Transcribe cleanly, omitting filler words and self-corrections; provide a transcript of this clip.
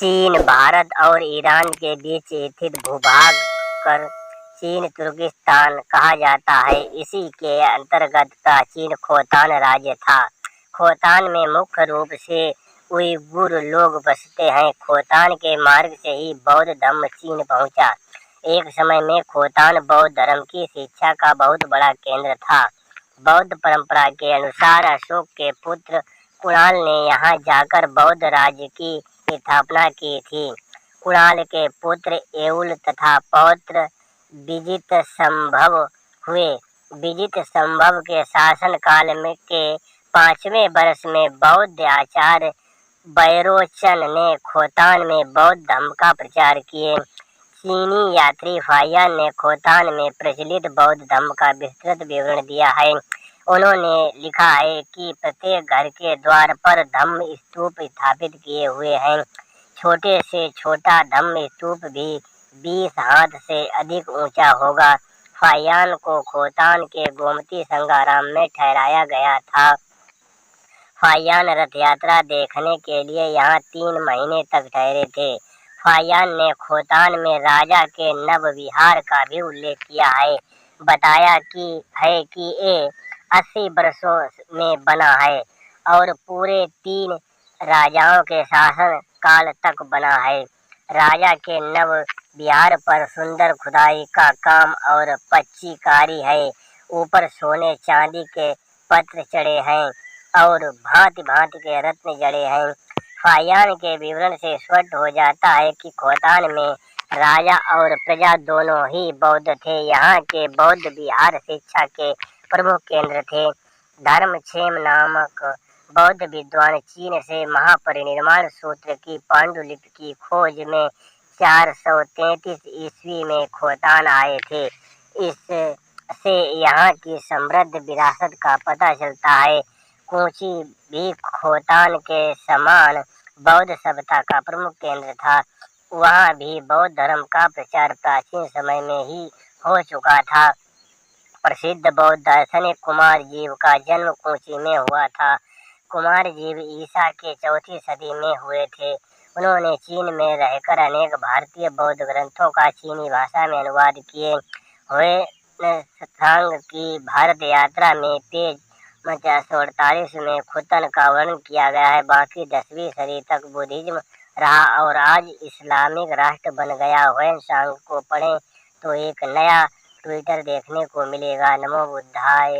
चीन भारत और ईरान के बीच स्थित भूभाग कर चीन तुर्किस्तान कहा जाता है। इसी के अंतर्गत प्राचीन खोतान राज्य था। खोतान में मुख्य रूप से उइगुर लोग बसते हैं। खोतान के मार्ग से ही बौद्ध धर्म चीन पहुंचा। एक समय में खोतान बौद्ध धर्म की शिक्षा का बहुत बड़ा केंद्र था। बौद्ध परंपरा के अनुसार अशोक के पुत्र कुणाल ने यहाँ जाकर बौद्ध राज्य की स्थापना की थी। कुणाल के पुत्र एउल तथा पौत्र विजित संभव हुए। विजित संभव के शासन काल में के 5वें वर्ष में बौद्ध आचार्य बैरोचन ने खोतान में बौद्ध धर्म का प्रचार किए। चीनी यात्री फाहियान ने खोतान में प्रचलित बौद्ध धर्म का विस्तृत विवरण दिया है। उन्होंने लिखा है कि प्रत्येक घर के द्वार पर धम्म स्तूप स्थापित किए हुए हैं। छोटे से छोटा धम्म स्तूप भी 20 हाथ से अधिक ऊंचा होगा। फाहियान को खोतान के गोमती संगाराम में ठहराया गया था। फाहियान रथ यात्रा देखने के लिए यहाँ 3 महीने तक ठहरे थे। फाहियान ने खोतान में राजा के नव विहार का भी उल्लेख किया है। बताया कि ये 80 वर्षों में बना है और पूरे 3 राजाओं के शासन काल तक बना है। राजा के नव विहार पर सुंदर खुदाई का काम और पच्चीकारी है। ऊपर सोने चांदी के पत्र चढ़े हैं और भांति भांति के रत्न जड़े हैं। फाहियान के विवरण से स्पष्ट हो जाता है कि खोतान में राजा और प्रजा दोनों ही बौद्ध थे। यहाँ के बौद्ध विहार शिक्षा के प्रमुख केंद्र थे। धर्मक्षेम नामक बौद्ध विद्वान चीन से महापरिनिर्वाण सूत्र की पांडुलिपि की खोज में 433 ईस्वी में खोतान आए थे। इससे यहाँ की समृद्ध विरासत का पता चलता है। कोची भी खोतान के समान बौद्ध सभ्यता का प्रमुख केंद्र था। वहाँ भी बौद्ध धर्म का प्रचार प्राचीन समय में ही हो चुका था। प्रसिद्ध बौद्ध दार्शनिक कुमार जीव का जन्म कोची में हुआ था। कुमार जीव ईसा के 4वीं सदी में हुए थे। उन्होंने चीन में रहकर अनेक भारतीय बौद्ध ग्रंथों का चीनी भाषा में अनुवाद किए। हुएनत्सांग की भारत यात्रा में पेज 448 में खुतन का वर्णन किया गया है। बाकी 10वीं सदी तक बुद्धिज्म रहा और आज इस्लामिक राष्ट्र बन गया। हुएनत्सांग को पढ़ें तो एक नया ट्विटर देखने को मिलेगा। नमो बुद्धाय।